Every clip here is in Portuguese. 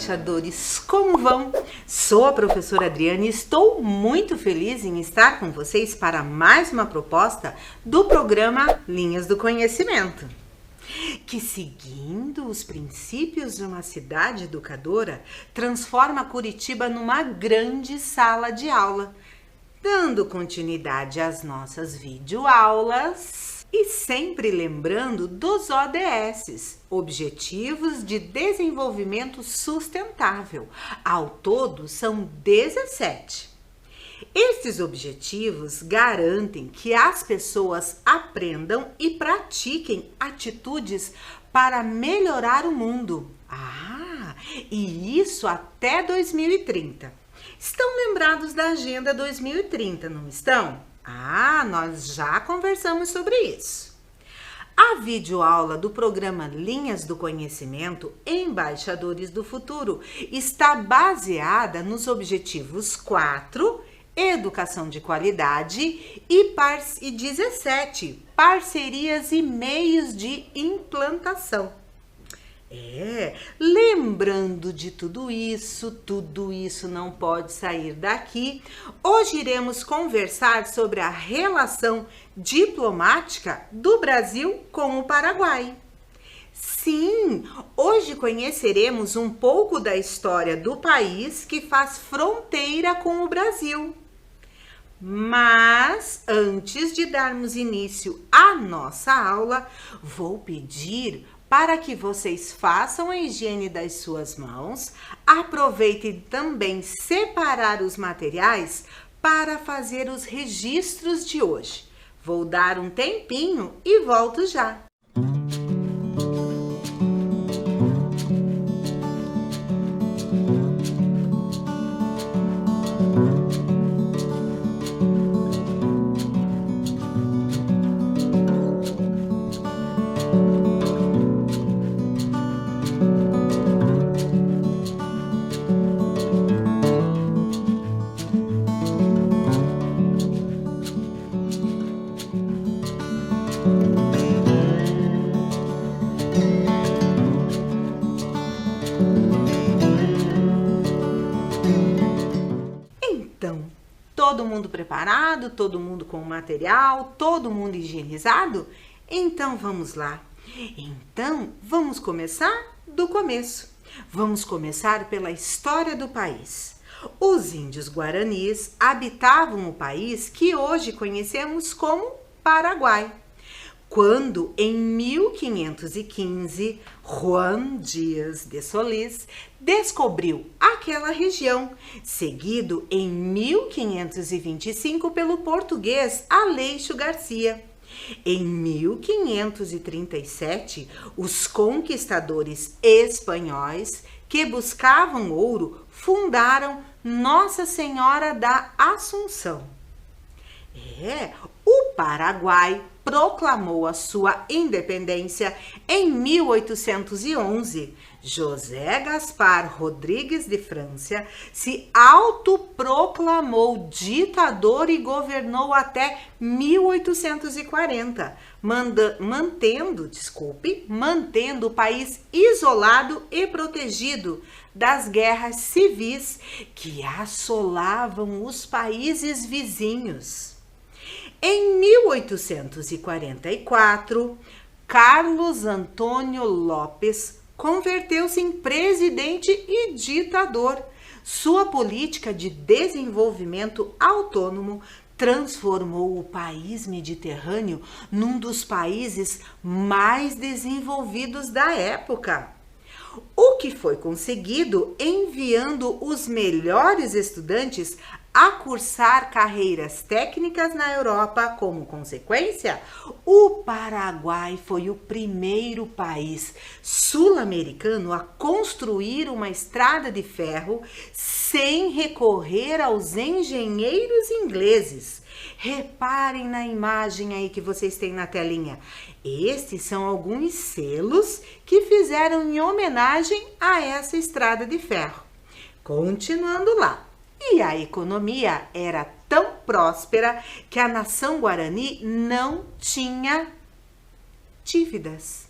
embaixadores, como vão? Sou a professora Adriana e estou muito feliz em estar com vocês para mais uma proposta do programa Linhas do Conhecimento, que, seguindo os princípios de uma cidade educadora, transforma Curitiba numa grande sala de aula, dando continuidade às nossas videoaulas e sempre lembrando dos ODS, Objetivos de Desenvolvimento Sustentável. Ao todo, são 17. Estes objetivos garantem que as pessoas aprendam e pratiquem atitudes para melhorar o mundo. E isso até 2030. Estão lembrados da Agenda 2030, não estão? Nós já conversamos sobre isso. A videoaula do programa Linhas do Conhecimento, Embaixadores do Futuro, está baseada nos objetivos 4, Educação de Qualidade, e 17, Parcerias e Meios de Implantação. Lembrando de tudo isso não pode sair daqui. Hoje iremos conversar sobre a relação diplomática do Brasil com o Paraguai. Sim, hoje conheceremos um pouco da história do país que faz fronteira com o Brasil. Mas, antes de darmos início à nossa aula, vou pedir para que vocês façam a higiene das suas mãos, aproveitem também separar os materiais para fazer os registros de hoje. Vou dar um tempinho e volto já. Todo mundo preparado? Todo mundo com o material? Todo mundo higienizado? Então vamos lá. Vamos começar do começo. Vamos começar pela história do país. Os índios guaranis habitavam o país que hoje conhecemos como Paraguai, quando em 1515 Juan Dias de Solís descobriu aquela região, seguido em 1525 pelo português Aleixo Garcia. Em 1537, os conquistadores espanhóis que buscavam ouro fundaram Nossa Senhora da Assunção. O Paraguai proclamou a sua independência em 1811. José Gaspar Rodrigues de França se autoproclamou ditador e governou até 1840, mantendo o país isolado e protegido das guerras civis que assolavam os países vizinhos. Em 1844, Carlos Antônio Lopes converteu-se em presidente e ditador. Sua política de desenvolvimento autônomo transformou o país mediterrâneo num dos países mais desenvolvidos da época. O que foi conseguido enviando os melhores estudantes a cursar carreiras técnicas na Europa. Como consequência, o Paraguai foi o primeiro país sul-americano a construir uma estrada de ferro sem recorrer aos engenheiros ingleses. Reparem na imagem aí que vocês têm na telinha. Estes são alguns selos que fizeram em homenagem a essa estrada de ferro. Continuando lá. E a economia era tão próspera que a nação guarani não tinha dívidas.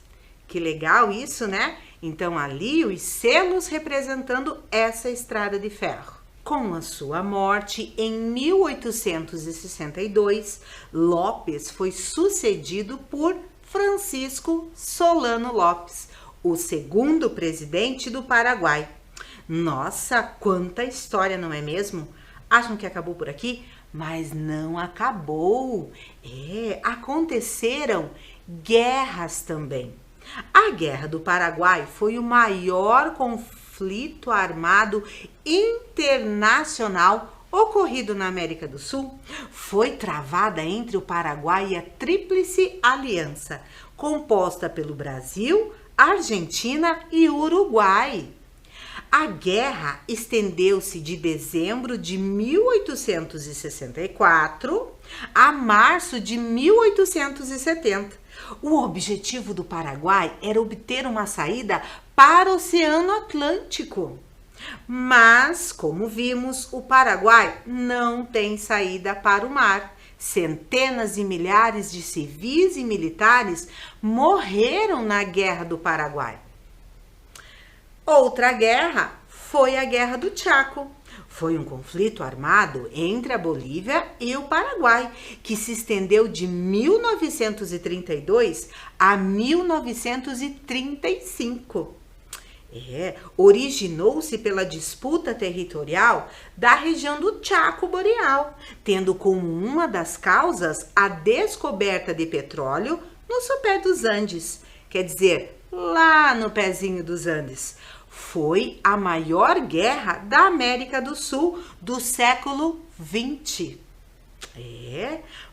Que legal isso, né? Então ali os selos representando essa estrada de ferro. Com a sua morte em 1862, Lopes foi sucedido por Francisco Solano Lopes, o segundo presidente do Paraguai. Nossa, quanta história, não é mesmo? Acham que acabou por aqui? Mas não acabou. Aconteceram guerras também. A Guerra do Paraguai foi o maior conflito armado internacional ocorrido na América do Sul. Foi travada entre o Paraguai e a Tríplice Aliança, composta pelo Brasil, Argentina e Uruguai. A guerra estendeu-se de dezembro de 1864 a março de 1870. O objetivo do Paraguai era obter uma saída para o Oceano Atlântico. Mas, como vimos, o Paraguai não tem saída para o mar. Centenas de milhares de civis e militares morreram na Guerra do Paraguai. Outra guerra foi a Guerra do Chaco. Foi um conflito armado entre a Bolívia e o Paraguai, que se estendeu de 1932 a 1935. Originou-se pela disputa territorial da região do Chaco Boreal, tendo como uma das causas a descoberta de petróleo no sopé dos Andes, quer dizer, lá no pezinho dos Andes. Foi a maior guerra da América do Sul do século XX.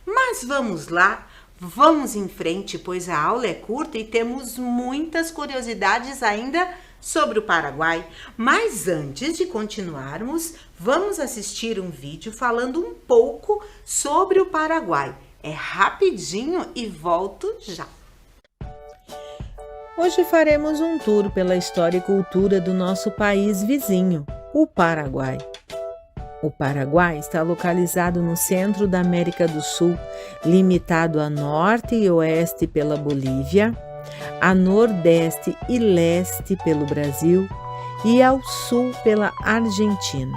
Mas vamos lá, vamos em frente, pois a aula é curta e temos muitas curiosidades ainda sobre o Paraguai. Mas antes de continuarmos, vamos assistir um vídeo falando um pouco sobre o Paraguai. É rapidinho e volto já. Hoje faremos um tour pela história e cultura do nosso país vizinho, o Paraguai. O Paraguai está localizado no centro da América do Sul, limitado a norte e oeste pela Bolívia, a nordeste e leste pelo Brasil e ao sul pela Argentina.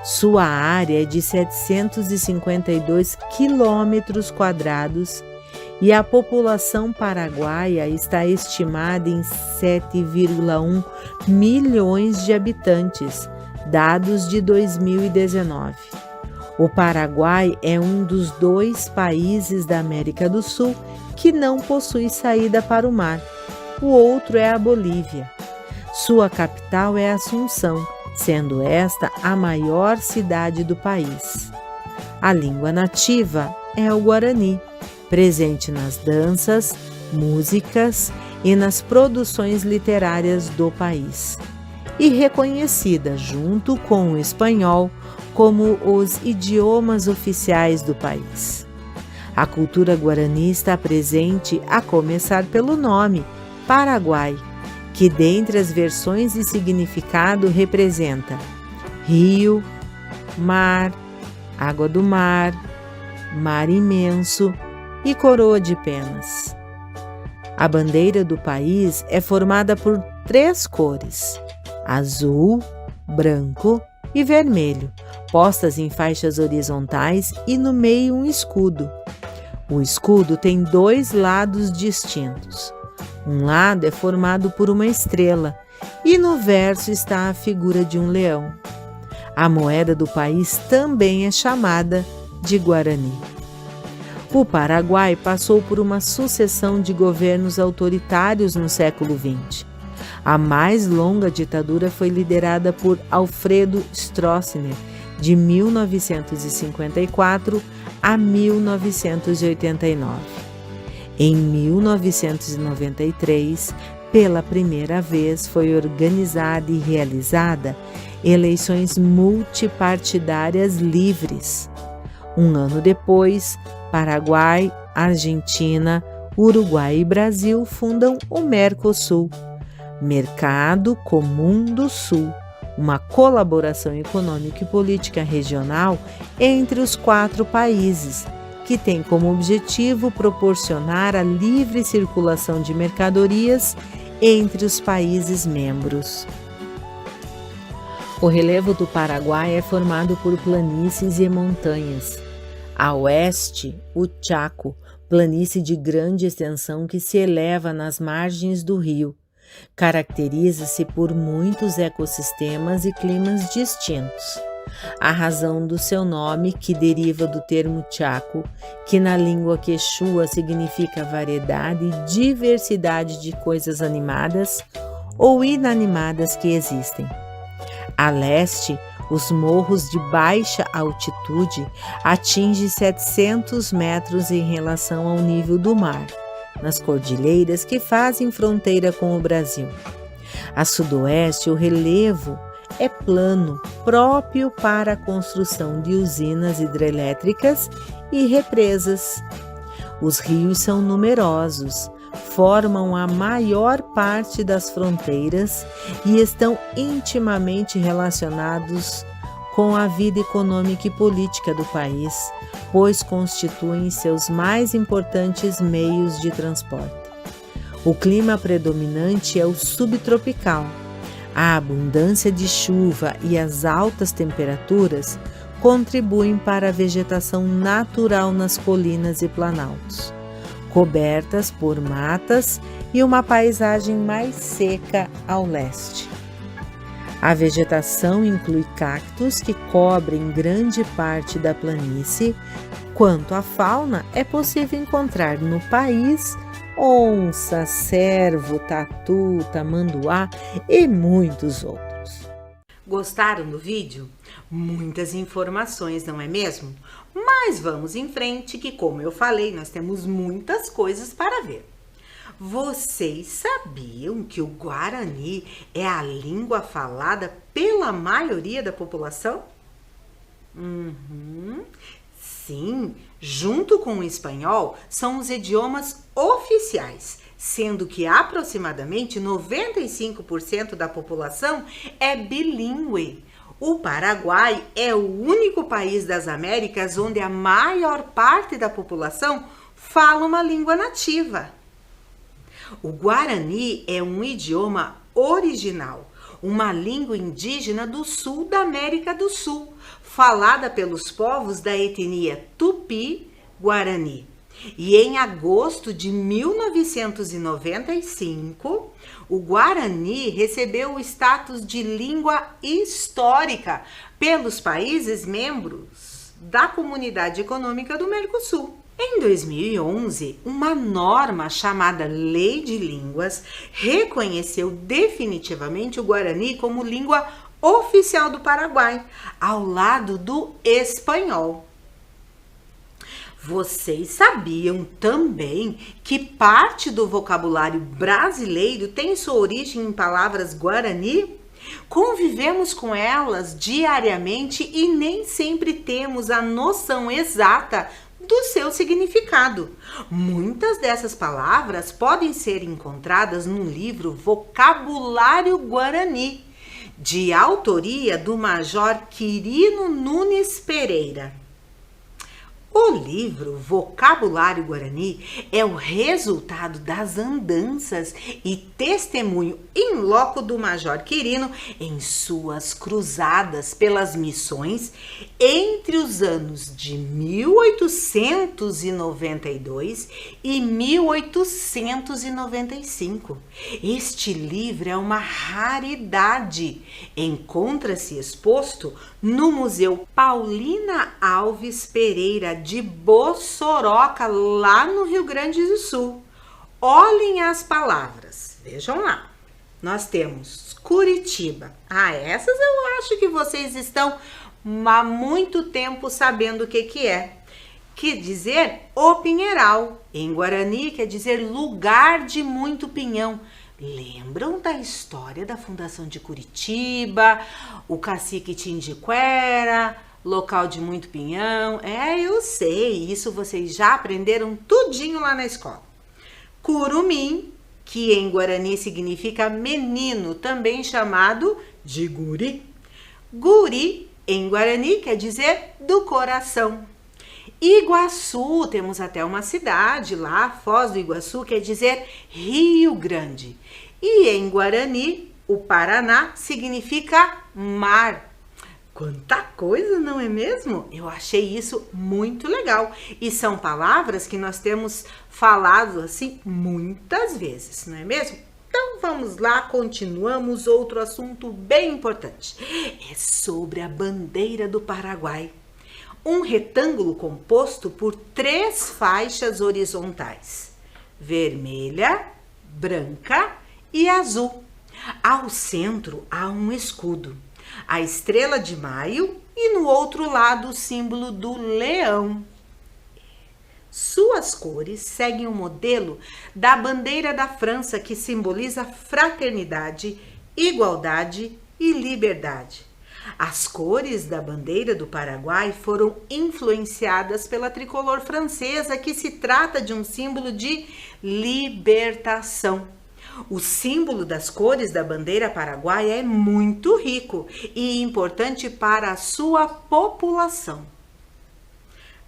Sua área é de 752 quilômetros quadrados e a população paraguaia está estimada em 7,1 milhões de habitantes, dados de 2019. O Paraguai é um dos 2 países da América do Sul que não possui saída para o mar. O outro é a Bolívia. Sua capital é Assunção, sendo esta a maior cidade do país. A língua nativa é o Guarani, presente nas danças, músicas e nas produções literárias do país, e reconhecida junto com o espanhol como os idiomas oficiais do país. A cultura guarani está presente a começar pelo nome, Paraguai, que dentre as versões de significado representa rio, mar, água do mar, mar imenso e coroa de penas. A bandeira do país é formada por 3 cores, azul, branco e vermelho, postas em faixas horizontais e no meio um escudo. O escudo tem 2 lados distintos. Um lado é formado por uma estrela e no verso está a figura de um leão. A moeda do país também é chamada de Guarani. O Paraguai passou por uma sucessão de governos autoritários no século XX. A mais longa ditadura foi liderada por Alfredo Stroessner, de 1954 a 1989. Em 1993, pela primeira vez, foi organizada e realizada eleições multipartidárias livres. Um ano depois, Paraguai, Argentina, Uruguai e Brasil fundam o Mercosul, Mercado Comum do Sul, uma colaboração econômica e política regional entre os 4 países, que tem como objetivo proporcionar a livre circulação de mercadorias entre os países membros. O relevo do Paraguai é formado por planícies e montanhas. A oeste, o Chaco, planície de grande extensão que se eleva nas margens do rio. Caracteriza-se por muitos ecossistemas e climas distintos. A razão do seu nome, que deriva do termo Chaco, que na língua quechua significa variedade e diversidade de coisas animadas ou inanimadas que existem. A leste, os morros de baixa altitude atingem 700 metros em relação ao nível do mar, nas cordilheiras que fazem fronteira com o Brasil. A sudoeste, o relevo é plano, próprio para a construção de usinas hidrelétricas e represas. Os rios são numerosos, formam a maior parte das fronteiras e estão intimamente relacionados com a vida econômica e política do país, pois constituem seus mais importantes meios de transporte. O clima predominante é o subtropical. A abundância de chuva e as altas temperaturas contribuem para a vegetação natural nas colinas e planaltos, cobertas por matas e uma paisagem mais seca ao leste. A vegetação inclui cactos que cobrem grande parte da planície. Quanto à fauna, é possível encontrar no país onça, cervo, tatu, tamanduá e muitos outros. Gostaram do vídeo? Muitas informações, não é mesmo? Mas vamos em frente que, como eu falei, nós temos muitas coisas para ver. Vocês sabiam que o Guarani é a língua falada pela maioria da população? Sim, junto com o espanhol, são os idiomas oficiais, sendo que aproximadamente 95% da população é bilíngue. O Paraguai é o único país das Américas onde a maior parte da população fala uma língua nativa. O Guarani é um idioma original, uma língua indígena do sul da América do Sul, falada pelos povos da etnia Tupi-Guarani. E em agosto de 1995, o Guarani recebeu o status de língua histórica pelos países membros da Comunidade Econômica do Mercosul. Em 2011, uma norma chamada Lei de Línguas reconheceu definitivamente o Guarani como língua oficial do Paraguai, ao lado do espanhol. Vocês sabiam também que parte do vocabulário brasileiro tem sua origem em palavras guarani? Convivemos com elas diariamente e nem sempre temos a noção exata do seu significado. Muitas dessas palavras podem ser encontradas no livro Vocabulário Guarani, de autoria do Major Quirino Nunes Pereira. O livro Vocabulário Guarani é o resultado das andanças e testemunho in loco do Major Quirino em suas cruzadas pelas missões entre os anos de 1892 e 1895. Este livro é uma raridade. Encontra-se exposto no Museu Paulina Alves Pereira de Bossoroca, lá no Rio Grande do Sul. Olhem as palavras, vejam lá. Nós temos Curitiba. Essas eu acho que vocês estão há muito tempo sabendo o que é. Quer dizer o pinheiral. Em Guarani quer dizer lugar de muito pinhão. Lembram da história da fundação de Curitiba, o cacique Tindiquera, local de muito pinhão? Eu sei, isso vocês já aprenderam tudinho lá na escola. Curumim, que em Guarani significa menino, também chamado de guri. Guri, em Guarani, quer dizer do coração. Iguaçu, temos até uma cidade lá, Foz do Iguaçu, quer dizer Rio Grande. E em Guarani, o Paraná significa mar. Quanta coisa, não é mesmo? Eu achei isso muito legal. E são palavras que nós temos falado assim muitas vezes, não é mesmo? Então vamos lá, continuamos outro assunto bem importante. É sobre a bandeira do Paraguai. Um retângulo composto por 3 faixas horizontais: vermelha, branca e azul. Ao centro há um escudo, a estrela de maio e no outro lado o símbolo do leão. Suas cores seguem o modelo da bandeira da França, que simboliza fraternidade, igualdade e liberdade. As cores da bandeira do Paraguai foram influenciadas pela tricolor francesa, que se trata de um símbolo de libertação. O símbolo das cores da bandeira paraguaia é muito rico e importante para a sua população.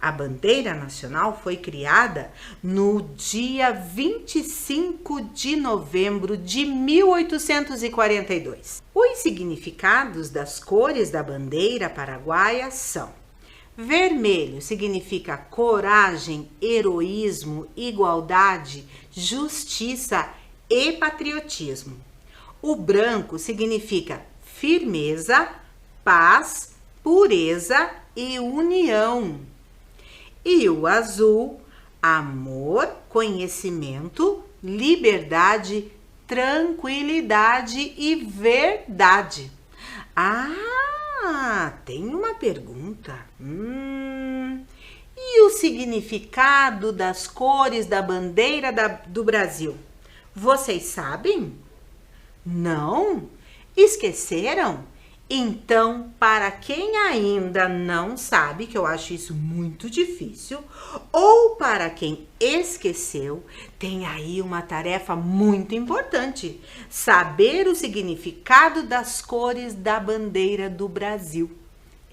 A bandeira nacional foi criada no dia 25 de novembro de 1842. Os significados das cores da bandeira paraguaia são: vermelho significa coragem, heroísmo, igualdade, justiça e patriotismo. O branco significa firmeza, paz, pureza e união. E o azul, amor, conhecimento, liberdade, tranquilidade e verdade. Ah, tem uma pergunta. E o significado das cores da bandeira do Brasil? Vocês sabem? Não? Esqueceram? Então, para quem ainda não sabe, que eu acho isso muito difícil, ou para quem esqueceu, tem aí uma tarefa muito importante: saber o significado das cores da bandeira do Brasil.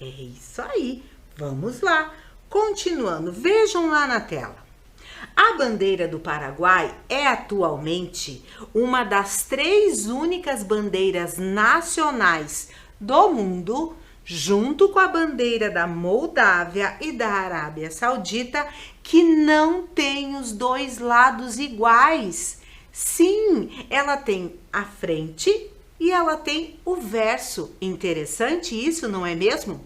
É isso aí, vamos lá. Continuando, vejam lá na tela. A bandeira do Paraguai é atualmente uma das 3 únicas bandeiras nacionais do mundo, junto com a bandeira da Moldávia e da Arábia Saudita, que não tem os 2 lados iguais. Sim, ela tem a frente e ela tem o verso. Interessante isso, não é mesmo?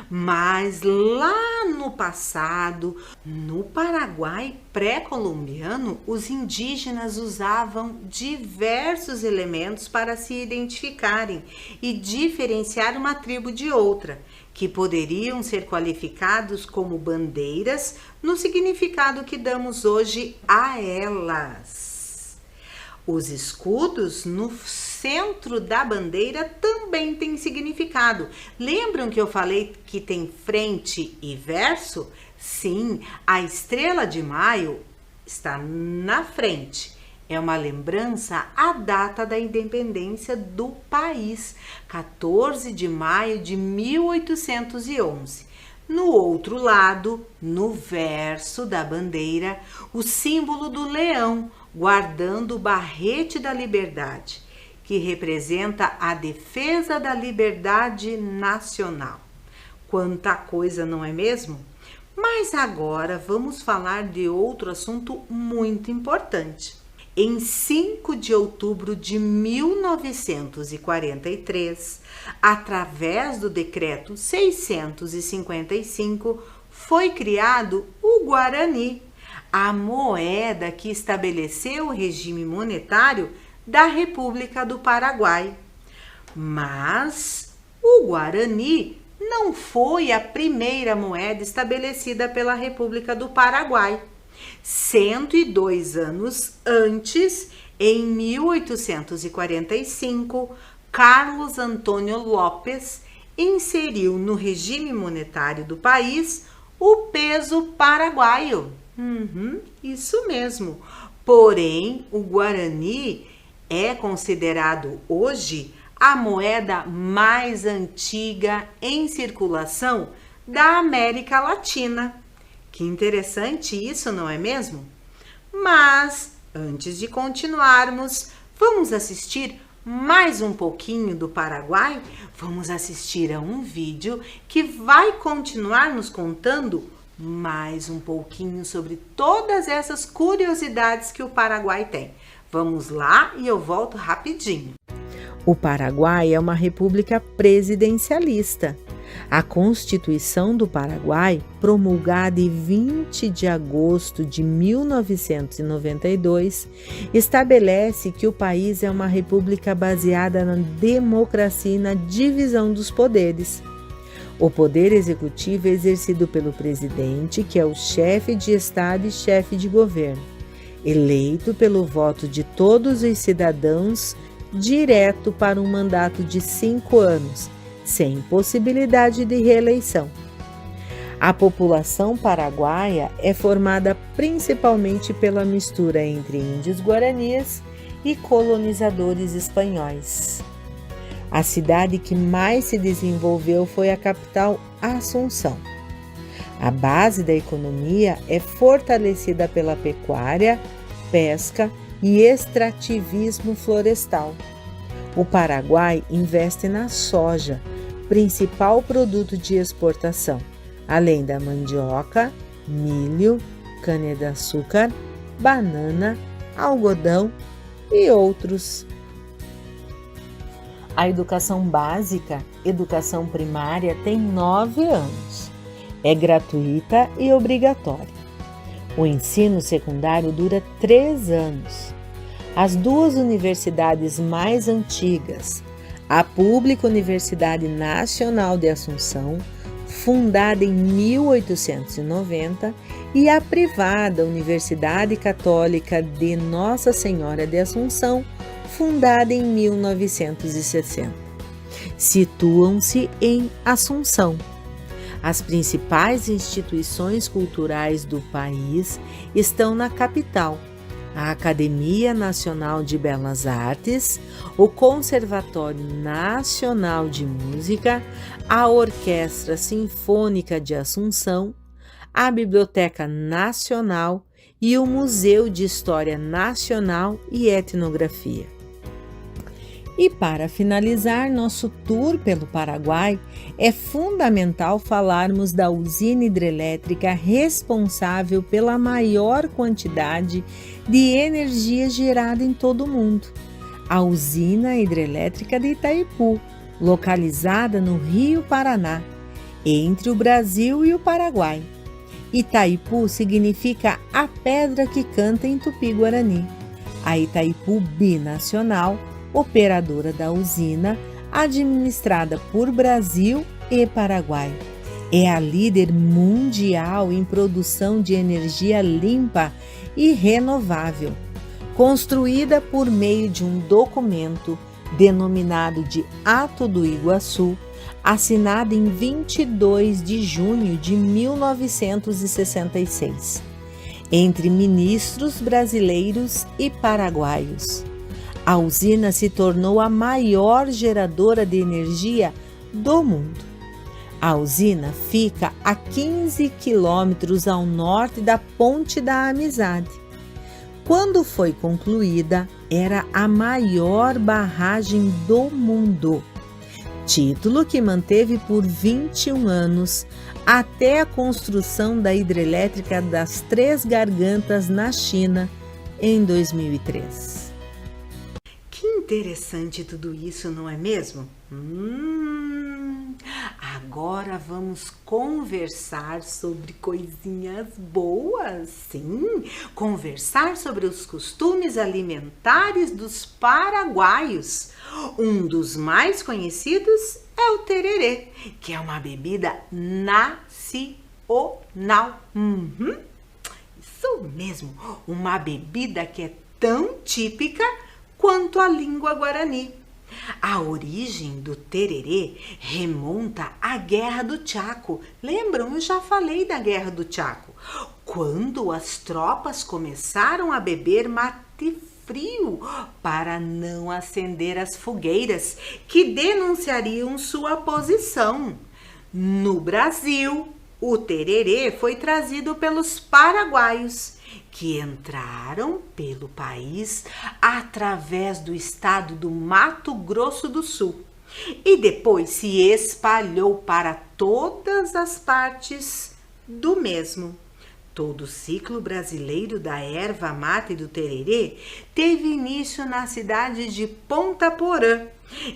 Mas lá no passado, no Paraguai pré-colombiano, os indígenas usavam diversos elementos para se identificarem e diferenciar uma tribo de outra, que poderiam ser qualificados como bandeiras no significado que damos hoje a elas. Os escudos no centro da bandeira também têm significado. Lembram que eu falei que tem frente e verso? Sim, a estrela de maio está na frente. É uma lembrança à data da independência do país, 14 de maio de 1811. No outro lado, no verso da bandeira, o símbolo do leão, guardando o barrete da liberdade, que representa a defesa da liberdade nacional. Quanta coisa, não é mesmo? Mas agora vamos falar de outro assunto muito importante. Em 5 de outubro de 1943, através do Decreto 655, foi criado o Guarani, a moeda que estabeleceu o regime monetário da República do Paraguai. Mas o Guarani não foi a primeira moeda estabelecida pela República do Paraguai. 102 anos antes, em 1845, Carlos Antônio Lopes inseriu no regime monetário do país o peso paraguaio. Isso mesmo. Porém, o Guarani é considerado hoje a moeda mais antiga em circulação da América Latina. Que interessante isso, não é mesmo? Mas, antes de continuarmos, vamos assistir mais um pouquinho do Paraguai? Vamos assistir a um vídeo que vai continuar nos contando mais um pouquinho sobre todas essas curiosidades que o Paraguai tem. Vamos lá e eu volto rapidinho. O Paraguai é uma república presidencialista. A Constituição do Paraguai, promulgada em 20 de agosto de 1992, estabelece que o país é uma república baseada na democracia e na divisão dos poderes. O poder executivo é exercido pelo presidente, que é o chefe de Estado e chefe de governo, eleito pelo voto de todos os cidadãos, direto para um mandato de 5 anos, sem possibilidade de reeleição. A população paraguaia é formada principalmente pela mistura entre índios guaranis e colonizadores espanhóis. A cidade que mais se desenvolveu foi a capital, Assunção. A base da economia é fortalecida pela pecuária, pesca e extrativismo florestal. O Paraguai investe na soja, principal produto de exportação, além da mandioca, milho, cana-de-açúcar, banana, algodão e outros. A educação básica, educação primária, tem 9 anos. É gratuita e obrigatória. O ensino secundário dura 3 anos. As 2 universidades mais antigas, a Pública Universidade Nacional de Assunção, fundada em 1890, e a privada Universidade Católica de Nossa Senhora de Assunção, fundada em 1960. Situam-se em Assunção. As principais instituições culturais do país estão na capital: a Academia Nacional de Belas Artes, o Conservatório Nacional de Música, a Orquestra Sinfônica de Assunção, a Biblioteca Nacional e o Museu de História Nacional e Etnografia. E para finalizar nosso tour pelo Paraguai, é fundamental falarmos da usina hidrelétrica responsável pela maior quantidade de energia gerada em todo o mundo, a usina hidrelétrica de Itaipu, localizada no Rio Paraná, entre o Brasil e o Paraguai. Itaipu significa a pedra que canta em Tupi-Guarani. A Itaipu Binacional, operadora da usina, administrada por Brasil e Paraguai. É a líder mundial em produção de energia limpa e renovável, construída por meio de um documento denominado de Ato do Iguaçu, assinado em 22 de junho de 1966, entre ministros brasileiros e paraguaios. A usina se tornou a maior geradora de energia do mundo. A usina fica a 15 quilômetros ao norte da Ponte da Amizade. Quando foi concluída, era a maior barragem do mundo, título que manteve por 21 anos, até a construção da hidrelétrica das Três Gargantas na China, em 2003. Interessante tudo isso, não é mesmo? Agora vamos conversar sobre coisinhas boas, sim, conversar sobre os costumes alimentares dos paraguaios. Um dos mais conhecidos é o tererê, que é uma bebida nacional. Isso mesmo, uma bebida que é tão típica quanto a língua guarani. A origem do tererê remonta à Guerra do Chaco. Lembram? Eu já falei da Guerra do Chaco. Quando as tropas começaram a beber mate frio para não acender as fogueiras que denunciariam sua posição. No Brasil, O tererê foi trazido pelos paraguaios, que entraram pelo país através do estado do Mato Grosso do Sul e depois se espalhou para todas as partes do mesmo. Todo o ciclo brasileiro da erva mate e do tererê teve início na cidade de Ponta Porã,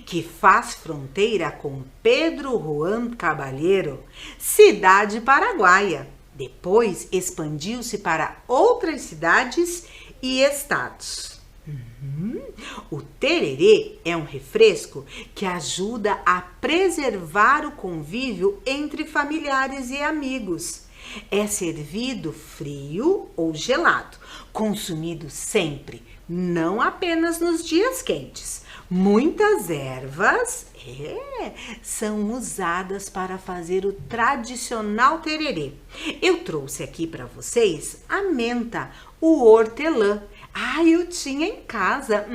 que faz fronteira com Pedro Juan Caballero, cidade paraguaia. Depois expandiu-se para outras cidades e estados. O tererê é um refresco que ajuda a preservar o convívio entre familiares e amigos. É servido frio ou gelado, consumido sempre, não apenas nos dias quentes. Muitas ervas são usadas para fazer o tradicional tererê. Eu trouxe aqui para vocês a menta, o hortelã. Eu tinha em casa.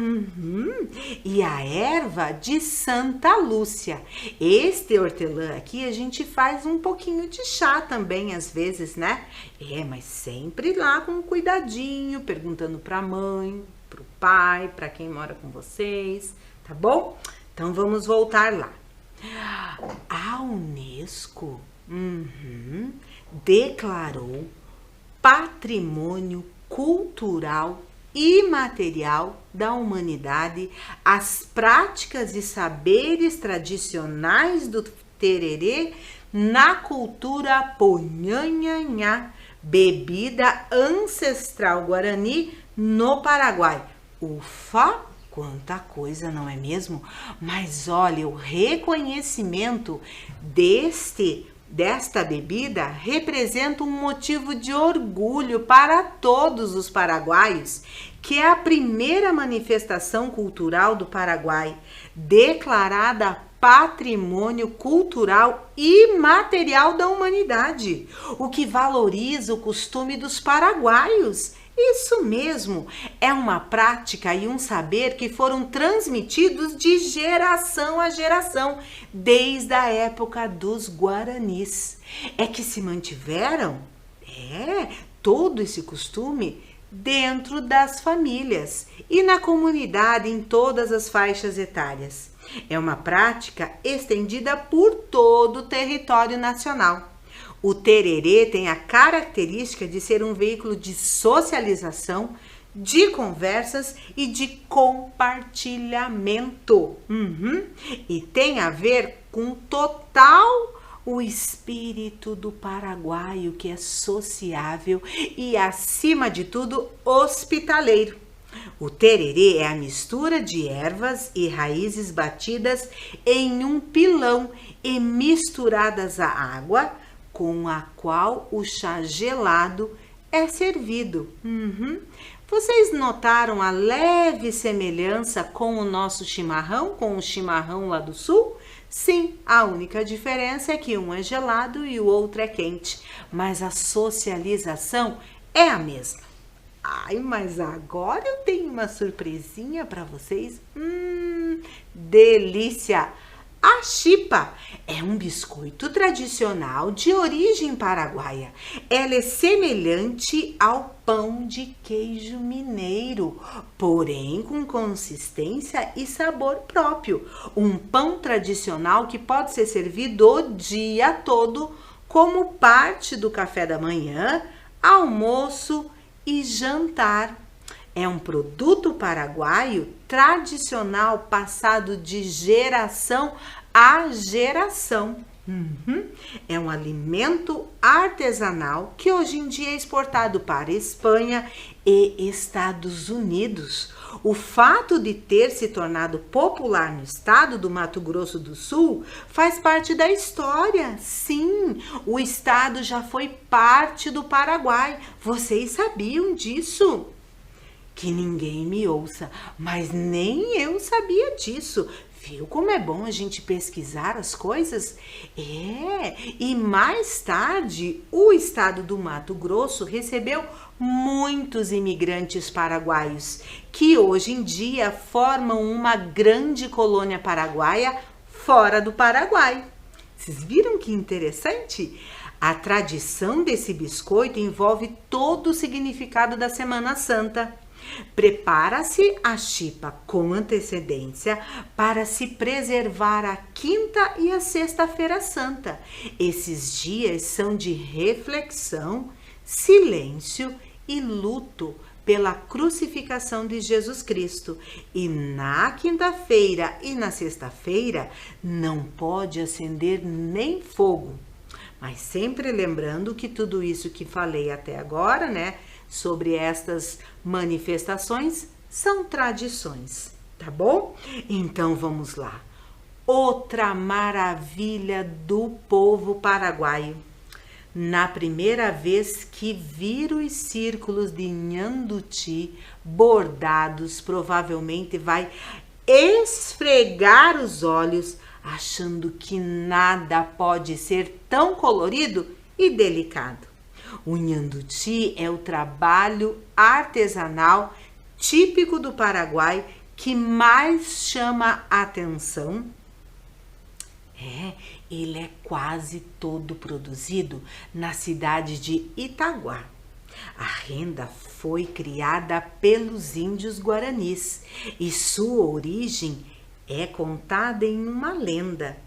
E a erva de Santa Lúcia. Este hortelã aqui a gente faz um pouquinho de chá também às vezes, né? Mas sempre lá com cuidadinho, perguntando para a mãe, para o pai, para quem mora com vocês, tá bom? Então vamos voltar lá. A Unesco declarou patrimônio cultural imaterial da humanidade as práticas e saberes tradicionais do tererê na cultura Puñanhanha, bebida ancestral guarani no Paraguai. Ufa! Quanta coisa, não é mesmo? Mas olha, o reconhecimento desta bebida representa um motivo de orgulho para todos os paraguaios, que é a primeira manifestação cultural do Paraguai, declarada patrimônio cultural imaterial da humanidade, o que valoriza o costume dos paraguaios. Isso mesmo, é uma prática e um saber que foram transmitidos de geração a geração, desde a época dos guaranis. É que se mantiveram, todo esse costume dentro das famílias e na comunidade em todas as faixas etárias. É uma prática estendida por todo o território nacional. O tererê tem a característica de ser um veículo de socialização, de conversas e de compartilhamento. E tem a ver com total o espírito do paraguaio, que é sociável e, acima de tudo, hospitaleiro. O tererê é a mistura de ervas e raízes batidas em um pilão e misturadas à água, com a qual o chá gelado é servido. Vocês notaram a leve semelhança com o nosso chimarrão, com o chimarrão lá do sul? Sim, a única diferença é que um é gelado e o outro é quente, mas a socialização é a mesma. Mas agora eu tenho uma surpresinha para vocês. Delícia! A chipa é um biscoito tradicional de origem paraguaia. Ela é semelhante ao pão de queijo mineiro, porém com consistência e sabor próprio. Um pão tradicional que pode ser servido o dia todo como parte do café da manhã, almoço e jantar. É um produto paraguaio tradicional passado de geração a geração. É um alimento artesanal que hoje em dia é exportado para Espanha e Estados Unidos. O fato de ter se tornado popular no estado do Mato Grosso do Sul faz parte da história. Sim, o estado já foi parte do Paraguai. Vocês sabiam disso? Que ninguém me ouça, mas nem eu sabia disso. Viu como é bom a gente pesquisar as coisas? E mais tarde, o estado do Mato Grosso recebeu muitos imigrantes paraguaios, que hoje em dia formam uma grande colônia paraguaia fora do Paraguai. Vocês viram que interessante? A tradição desse biscoito envolve todo o significado da Semana Santa. Prepara-se a chipa com antecedência para se preservar a quinta e a sexta-feira santa. Esses dias são de reflexão, silêncio e luto pela crucificação de Jesus Cristo. E na quinta-feira e na sexta-feira não pode acender nem fogo. Mas sempre lembrando que tudo isso que falei até agora, né, sobre estas manifestações, são tradições, tá bom? Então vamos lá. Outra maravilha do povo paraguaio. Na primeira vez que vir os círculos de nhanduti bordados, provavelmente vai esfregar os olhos, achando que nada pode ser tão colorido e delicado. O nhanduti é o trabalho artesanal típico do Paraguai que mais chama a atenção. Ele é quase todo produzido na cidade de Itaguá. A renda foi criada pelos índios guaranis e sua origem é contada em uma lenda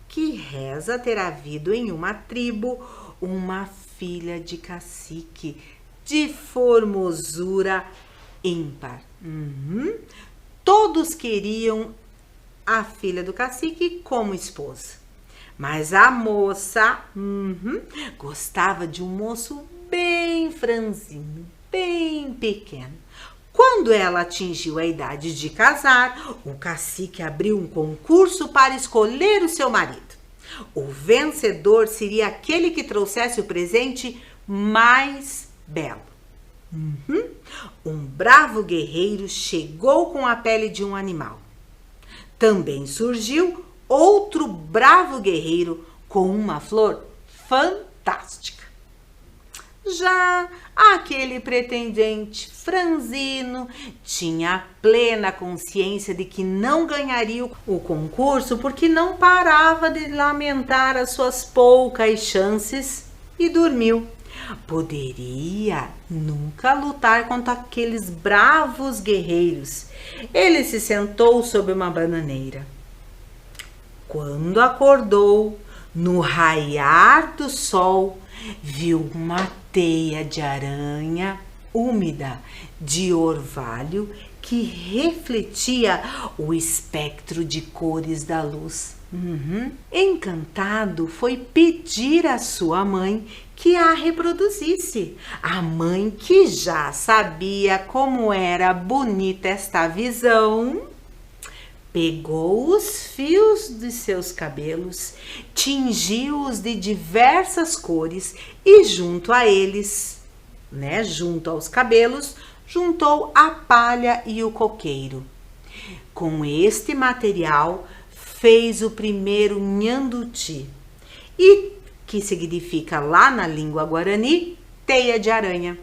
que reza ter havido em uma tribo uma filha de cacique de formosura ímpar. Todos queriam a filha do cacique como esposa, mas a moça gostava de um moço bem franzino, bem pequeno. Quando ela atingiu a idade de casar, o cacique abriu um concurso para escolher o seu marido. O vencedor seria aquele que trouxesse o presente mais belo. Um bravo guerreiro chegou com a pele de um animal. Também surgiu outro bravo guerreiro com uma flor fantástica. Já aquele pretendente franzino tinha plena consciência de que não ganharia o concurso porque não parava de lamentar as suas poucas chances e dormiu. Poderia nunca lutar contra aqueles bravos guerreiros. Ele se sentou sob uma bananeira. Quando acordou, no raiar do sol, viu uma teia de aranha úmida de orvalho que refletia o espectro de cores da luz. Encantado, foi pedir à sua mãe que a reproduzisse. A mãe, que já sabia como era bonita esta visão, pegou os fios de seus cabelos, tingiu-os de diversas cores e junto a eles, junto aos cabelos, juntou a palha e o coqueiro. Com este material, fez o primeiro nhanduti, e que significa lá na língua guarani, teia de aranha.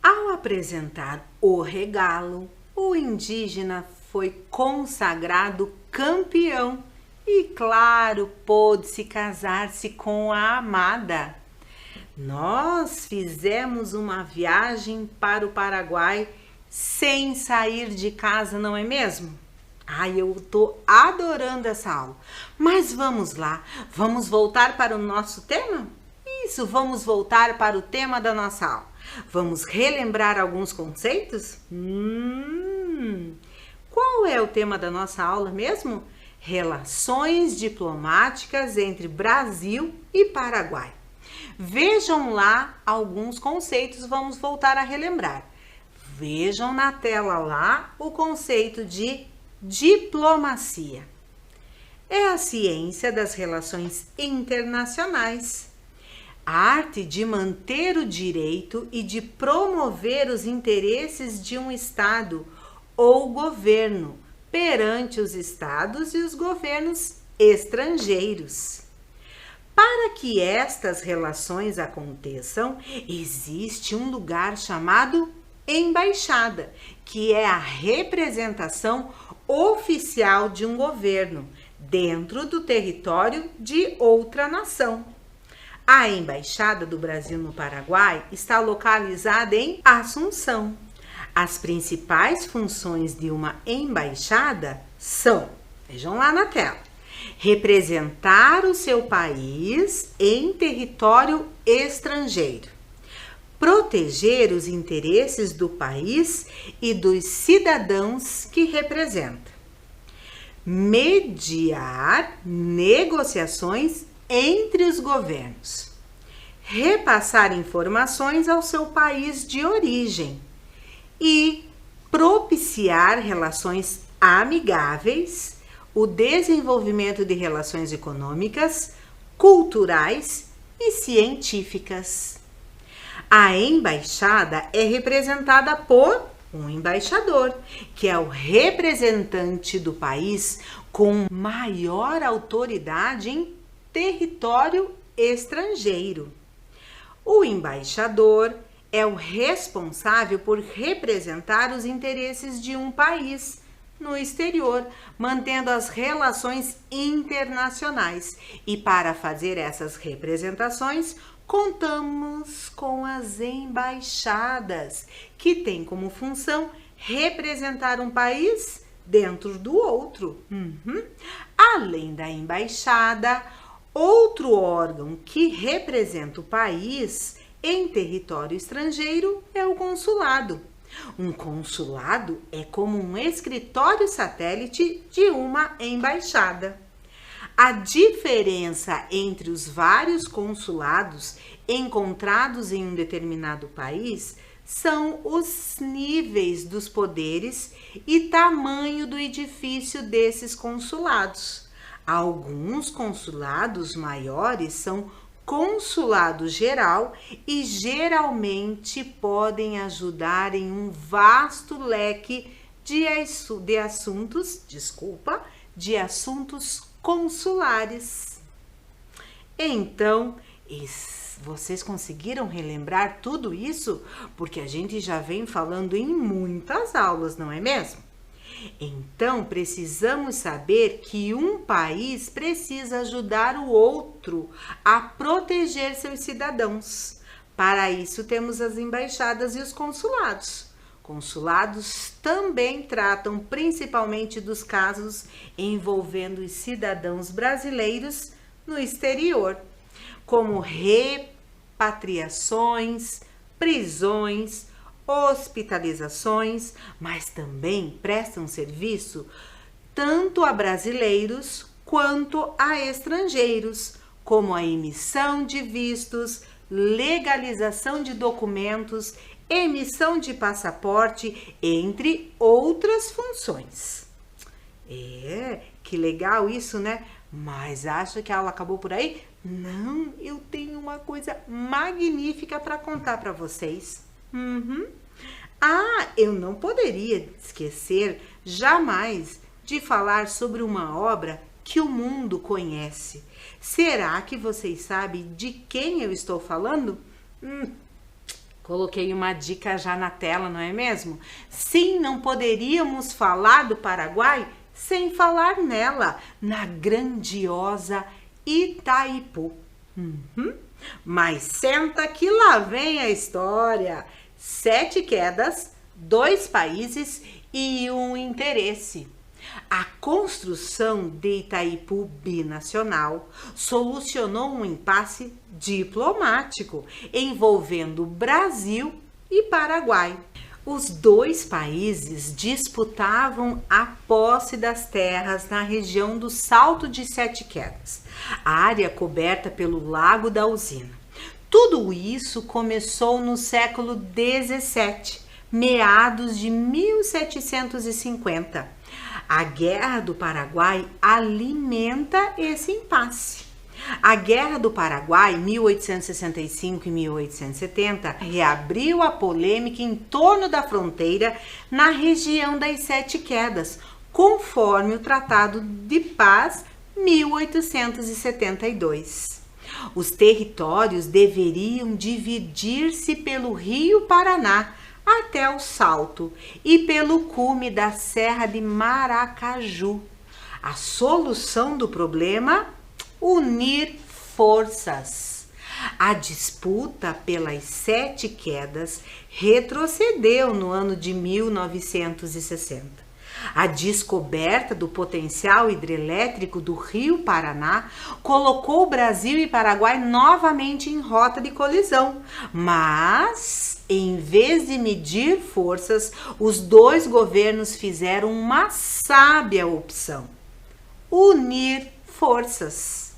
Ao apresentar o regalo, o indígena foi consagrado campeão e, claro, pôde-se casar-se com a amada. Nós fizemos uma viagem para o Paraguai sem sair de casa, não é mesmo? Eu tô adorando essa aula. Mas vamos lá, vamos voltar para o nosso tema? Isso, vamos voltar para o tema da nossa aula. Vamos relembrar alguns conceitos? Qual é o tema da nossa aula mesmo? Relações diplomáticas entre Brasil e Paraguai. Vejam lá alguns conceitos, vamos voltar a relembrar. Vejam na tela lá o conceito de diplomacia. É a ciência das relações internacionais, a arte de manter o direito e de promover os interesses de um Estado ou governo perante os estados e os governos estrangeiros. Para que estas relações aconteçam, existe um lugar chamado embaixada, que é a representação oficial de um governo dentro do território de outra nação. A Embaixada do Brasil no Paraguai está localizada em Assunção. As principais funções de uma embaixada são, vejam lá na tela, representar o seu país em território estrangeiro, proteger os interesses do país e dos cidadãos que representa, mediar negociações entre os governos, repassar informações ao seu país de origem e propiciar relações amigáveis, o desenvolvimento de relações econômicas, culturais e científicas. A embaixada é representada por um embaixador, que é o representante do país com maior autoridade em território estrangeiro. O embaixador é o responsável por representar os interesses de um país no exterior, mantendo as relações internacionais. E para fazer essas representações, contamos com as embaixadas, que têm como função representar um país dentro do outro. Além da embaixada, outro órgão que representa o país em território estrangeiro é o consulado. Um consulado é como um escritório satélite de uma embaixada. A diferença entre os vários consulados encontrados em um determinado país são os níveis dos poderes e tamanho do edifício desses consulados. Alguns consulados maiores são consulado geral e geralmente podem ajudar em um vasto leque de assuntos consulares. Então, vocês conseguiram relembrar tudo isso? Porque a gente já vem falando em muitas aulas, não é mesmo? Então, precisamos saber que um país precisa ajudar o outro a proteger seus cidadãos. Para isso, temos as embaixadas e os consulados. Consulados também tratam principalmente dos casos envolvendo os cidadãos brasileiros no exterior, como repatriações, prisões, hospitalizações, mas também prestam serviço tanto a brasileiros quanto a estrangeiros, como a emissão de vistos, legalização de documentos, emissão de passaporte, entre outras funções. Que legal isso, né? Mas acha que a aula acabou por aí? Não, eu tenho uma coisa magnífica para contar para vocês. Eu não poderia esquecer jamais de falar sobre uma obra que o mundo conhece. Será que vocês sabem de quem eu estou falando? Coloquei uma dica já na tela, não é mesmo? Sim, não poderíamos falar do Paraguai sem falar nela, na grandiosa Itaipu. Mas senta que lá vem a história. 7 quedas, 2 países e um interesse. A construção de Itaipu binacional solucionou um impasse diplomático envolvendo Brasil e Paraguai. Os 2 países disputavam a posse das terras na região do Salto de 7 Quedas, a área coberta pelo Lago da Usina. Tudo isso começou no século XVII, meados de 1750. A Guerra do Paraguai alimenta esse impasse. A Guerra do Paraguai, 1865 e 1870, reabriu a polêmica em torno da fronteira na região das 7 Quedas, conforme o Tratado de Paz 1872. Os territórios deveriam dividir-se pelo Rio Paraná até o Salto e pelo cume da Serra de Maracaju. A solução do problema? Unir forças. A disputa pelas 7 quedas retrocedeu no ano de 1960. A descoberta do potencial hidrelétrico do Rio Paraná colocou o Brasil e Paraguai novamente em rota de colisão, mas em vez de medir forças, os dois governos fizeram uma sábia opção: unir forças.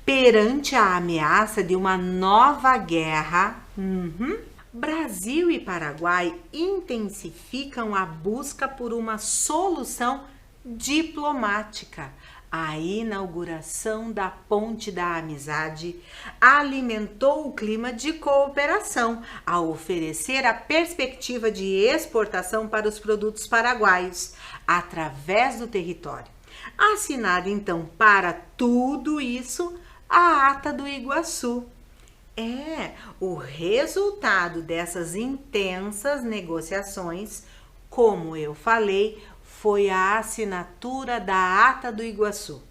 Perante a ameaça de uma nova guerra, Brasil e Paraguai intensificam a busca por uma solução diplomática. A inauguração da Ponte da Amizade alimentou o clima de cooperação, ao oferecer a perspectiva de exportação para os produtos paraguaios, através do território. Assinada então para tudo isso a Ata do Iguaçu. O resultado dessas intensas negociações, como eu falei, foi a assinatura da Ata do Iguaçu,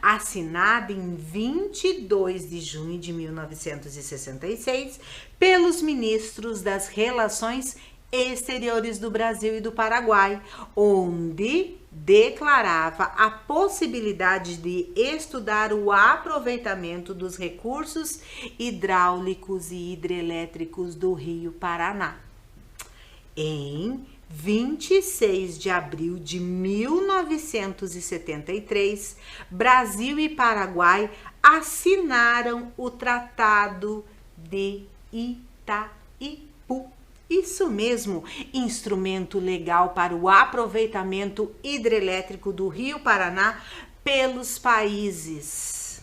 assinada em 22 de junho de 1966 pelos ministros das Relações Exteriores do Brasil e do Paraguai, onde declarava a possibilidade de estudar o aproveitamento dos recursos hidráulicos e hidrelétricos do Rio Paraná. Em 26 de abril de 1973, Brasil e Paraguai assinaram o Tratado de Itaipu. Isso mesmo, instrumento legal para o aproveitamento hidrelétrico do Rio Paraná pelos países.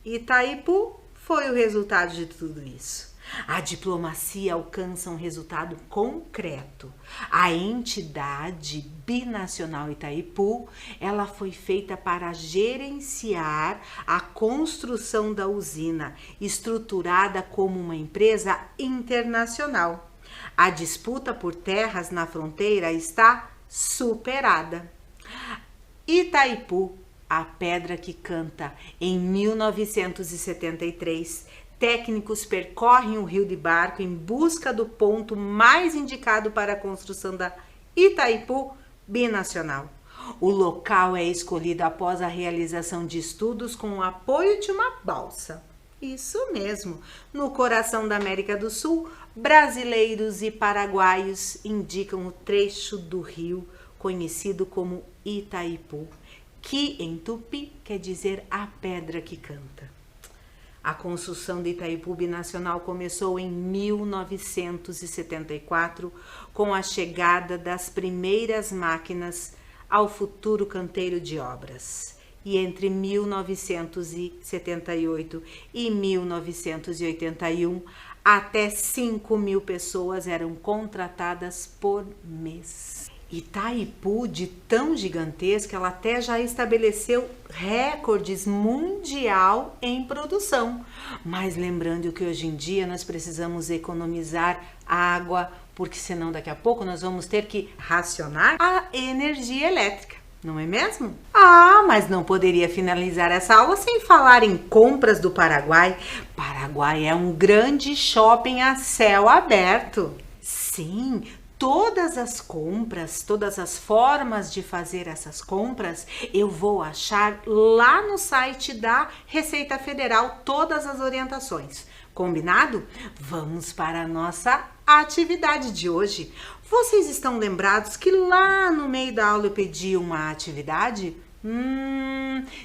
Itaipu foi o resultado de tudo isso. A diplomacia alcança um resultado concreto. A entidade binacional Itaipu, ela foi feita para gerenciar a construção da usina, estruturada como uma empresa internacional. A disputa por terras na fronteira está superada. Itaipu, a pedra que canta. Em 1973, técnicos percorrem o rio de barco em busca do ponto mais indicado para a construção da Itaipu binacional. O local é escolhido após a realização de estudos com o apoio de uma balsa. Isso mesmo, no coração da América do Sul, brasileiros e paraguaios indicam o trecho do rio conhecido como Itaipu, que em tupi quer dizer a pedra que canta. A construção de Itaipu binacional começou em 1974 com a chegada das primeiras máquinas ao futuro canteiro de obras. E entre 1978 e 1981, até 5.000 pessoas eram contratadas por mês. Itaipu, de tão gigantesca, ela até já estabeleceu recordes mundial em produção. Mas lembrando que hoje em dia nós precisamos economizar água, porque senão daqui a pouco nós vamos ter que racionar a energia elétrica. Não é mesmo? Mas não poderia finalizar essa aula sem falar em compras do Paraguai. Paraguai é um grande shopping a céu aberto. Sim, todas as compras, todas as formas de fazer essas compras, eu vou achar lá no site da Receita Federal todas as orientações. Combinado? Vamos para a nossa atividade de hoje. Vocês estão lembrados que lá no meio da aula eu pedi uma atividade?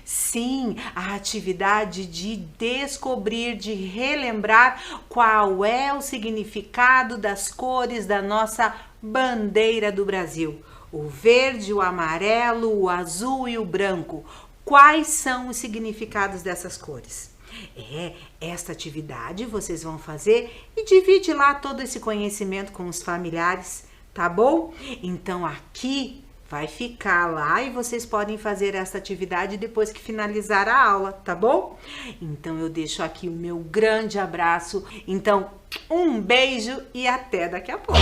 Sim, a atividade de descobrir, de relembrar qual é o significado das cores da nossa bandeira do Brasil. O verde, o amarelo, o azul e o branco. Quais são os significados dessas cores? Esta atividade vocês vão fazer e divide lá todo esse conhecimento com os familiares, tá bom? Então aqui vai ficar lá e vocês podem fazer essa atividade depois que finalizar a aula, tá bom? Então eu deixo aqui o meu grande abraço. Então, um beijo e até daqui a pouco.